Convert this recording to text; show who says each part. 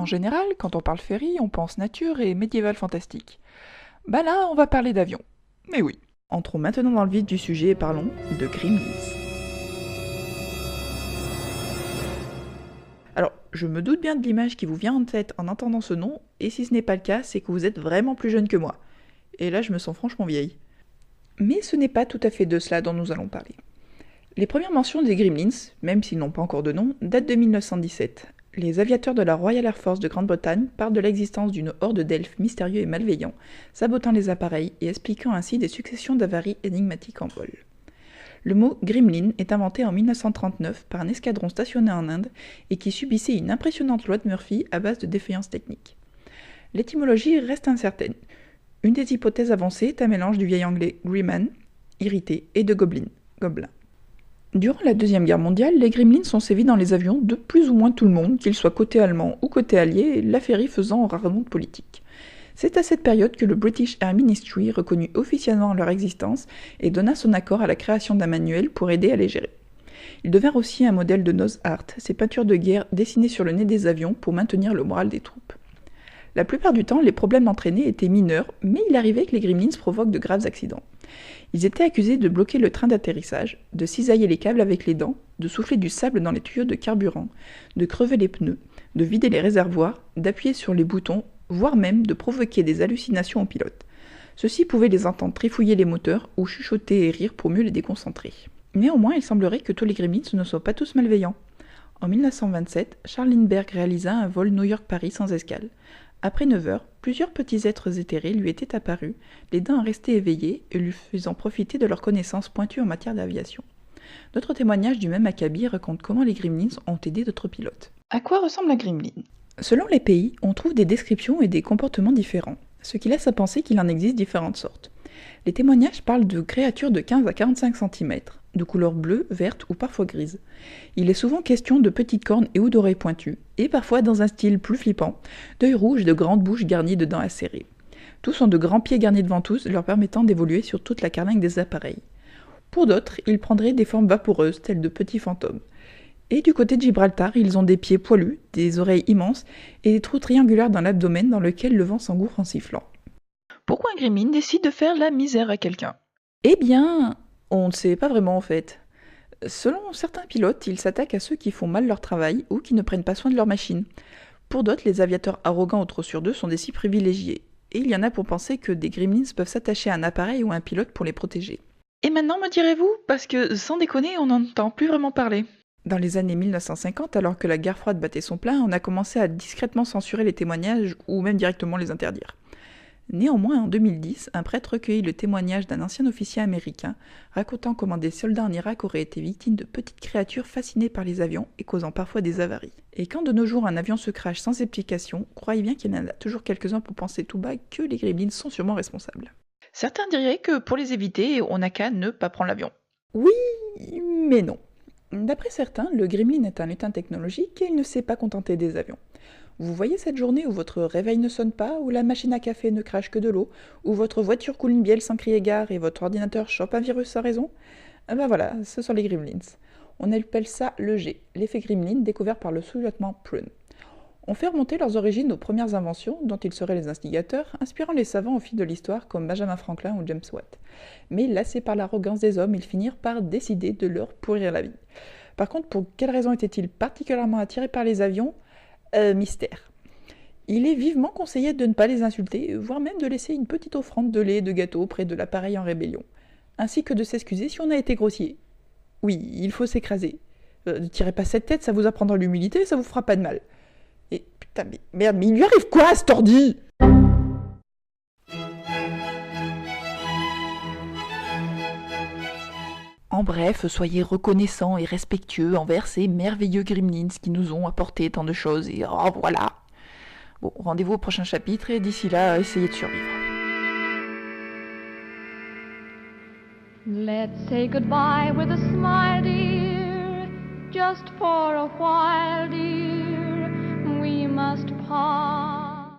Speaker 1: général, quand on parle ferry, on pense nature et médiéval fantastique. Bah là, on va parler d'avion. Mais oui. Entrons maintenant dans le vif du sujet et parlons de Gremlins. Alors, je me doute bien de l'image qui vous vient en tête en entendant ce nom, et si ce n'est pas le cas, c'est que vous êtes vraiment plus jeune que moi. Et là, je me sens franchement vieille. Mais ce n'est pas tout à fait de cela dont nous allons parler. Les premières mentions des Gremlins, même s'ils n'ont pas encore de nom, datent de 1917. Les aviateurs de la Royal Air Force de Grande-Bretagne parlent de l'existence d'une horde d'elfes mystérieux et malveillants, sabotant les appareils et expliquant ainsi des successions d'avaries énigmatiques en vol. Le mot gremlin est inventé en 1939 par un escadron stationné en Inde et qui subissait une impressionnante loi de Murphy à base de défaillances techniques. L'étymologie reste incertaine. Une des hypothèses avancées est un mélange du vieil anglais greyman, irrité, et de gobelin. Durant la Deuxième Guerre mondiale, les gremlins sont sévis dans les avions de plus ou moins tout le monde, qu'ils soient côté allemand ou côté allié, l'affaire faisant rarement de politique. C'est à cette période que le British Air Ministry reconnut officiellement leur existence et donna son accord à la création d'un manuel pour aider à les gérer. Ils devinrent aussi un modèle de nose art, ces peintures de guerre dessinées sur le nez des avions pour maintenir le moral des troupes. La plupart du temps, les problèmes d'entraînée étaient mineurs, mais il arrivait que les gremlins provoquent de graves accidents. Ils étaient accusés de bloquer le train d'atterrissage, de cisailler les câbles avec les dents, de souffler du sable dans les tuyaux de carburant, de crever les pneus, de vider les réservoirs, d'appuyer sur les boutons, voire même de provoquer des hallucinations aux pilotes. Ceux-ci pouvaient les entendre trifouiller les moteurs ou chuchoter et rire pour mieux les déconcentrer. Néanmoins, il semblerait que tous les gremlins ne soient pas tous malveillants. En 1927, Charles Lindbergh réalisa un vol New York-Paris sans escale. Après 9 heures, plusieurs petits êtres éthérés lui étaient apparus, les dents restaient éveillées et lui faisant profiter de leurs connaissances pointues en matière d'aviation. D'autres témoignages du même acabit racontent comment les gremlins ont aidé d'autres pilotes. À quoi ressemble un gremlin ? Selon les pays, on trouve des descriptions et des comportements différents, ce qui laisse à penser qu'il en existe différentes sortes. Les témoignages parlent de créatures de 15 à 45 cm, de couleur bleue, verte ou parfois grise. Il est souvent question de petites cornes et ou d'oreilles pointues, et parfois dans un style plus flippant, d'œils rouges et de grandes bouches garnies de dents acérées. Tous ont de grands pieds garnis de ventouses leur permettant d'évoluer sur toute la carlingue des appareils. Pour d'autres, ils prendraient des formes vaporeuses telles de petits fantômes. Et du côté de Gibraltar, ils ont des pieds poilus, des oreilles immenses et des trous triangulaires dans l'abdomen dans lequel le vent s'engouffre en sifflant. Pourquoi un gremlin décide de faire la misère à quelqu'un ? Eh bien, on ne sait pas vraiment en fait. Selon certains pilotes, ils s'attaquent à ceux qui font mal leur travail ou qui ne prennent pas soin de leur machine. Pour d'autres, les aviateurs arrogants ou trop sûrs d'eux sont des cibles privilégiés. Et il y en a pour penser que des gremlins peuvent s'attacher à un appareil ou à un pilote pour les protéger. Et maintenant, me direz-vous ? Parce que, sans déconner, on n'en entend plus vraiment parler. Dans les années 1950, alors que la guerre froide battait son plein, on a commencé à discrètement censurer les témoignages ou même directement les interdire. Néanmoins, en 2010, un prêtre recueillit le témoignage d'un ancien officier américain racontant comment des soldats en Irak auraient été victimes de petites créatures fascinées par les avions et causant parfois des avaries. Et quand de nos jours un avion se crache sans explication, croyez bien qu'il y en a toujours quelques-uns pour penser tout bas que les gremlins sont sûrement responsables. Certains diraient que pour les éviter, on n'a qu'à ne pas prendre l'avion. Oui, mais non. D'après certains, le gremlin est un éteint technologique et il ne s'est pas contenté des avions. Vous voyez cette journée où votre réveil ne sonne pas, où la machine à café ne crache que de l'eau, où votre voiture coule une bielle sans crier gare et votre ordinateur chope un virus sans raison ? Ben voilà, ce sont les gremlins. On appelle ça le G, l'effet gremlin découvert par le sous-lieutenant Prune. On fait remonter leurs origines aux premières inventions, dont ils seraient les instigateurs, inspirant les savants au fil de l'histoire comme Benjamin Franklin ou James Watt. Mais lassés par l'arrogance des hommes, ils finirent par décider de leur pourrir la vie. Par contre, pour quelles raisons étaient-ils particulièrement attirés par les avions ? Mystère. Il est vivement conseillé de ne pas les insulter, voire même de laisser une petite offrande de lait et de gâteau près de l'appareil en rébellion, ainsi que de s'excuser si on a été grossier. Oui, il faut s'écraser. Ne tirez pas cette tête, ça vous apprendra l'humilité, ça vous fera pas de mal. Et putain, mais merde, mais il lui arrive quoi à cet ordi ? En bref, soyez reconnaissants et respectueux envers ces merveilleux gremlins qui nous ont apporté tant de choses et oh voilà. Bon, rendez-vous au prochain chapitre et d'ici là, essayez de survivre.
Speaker 2: Let's say goodbye with a smile, dear, just for a while, dear, we must part.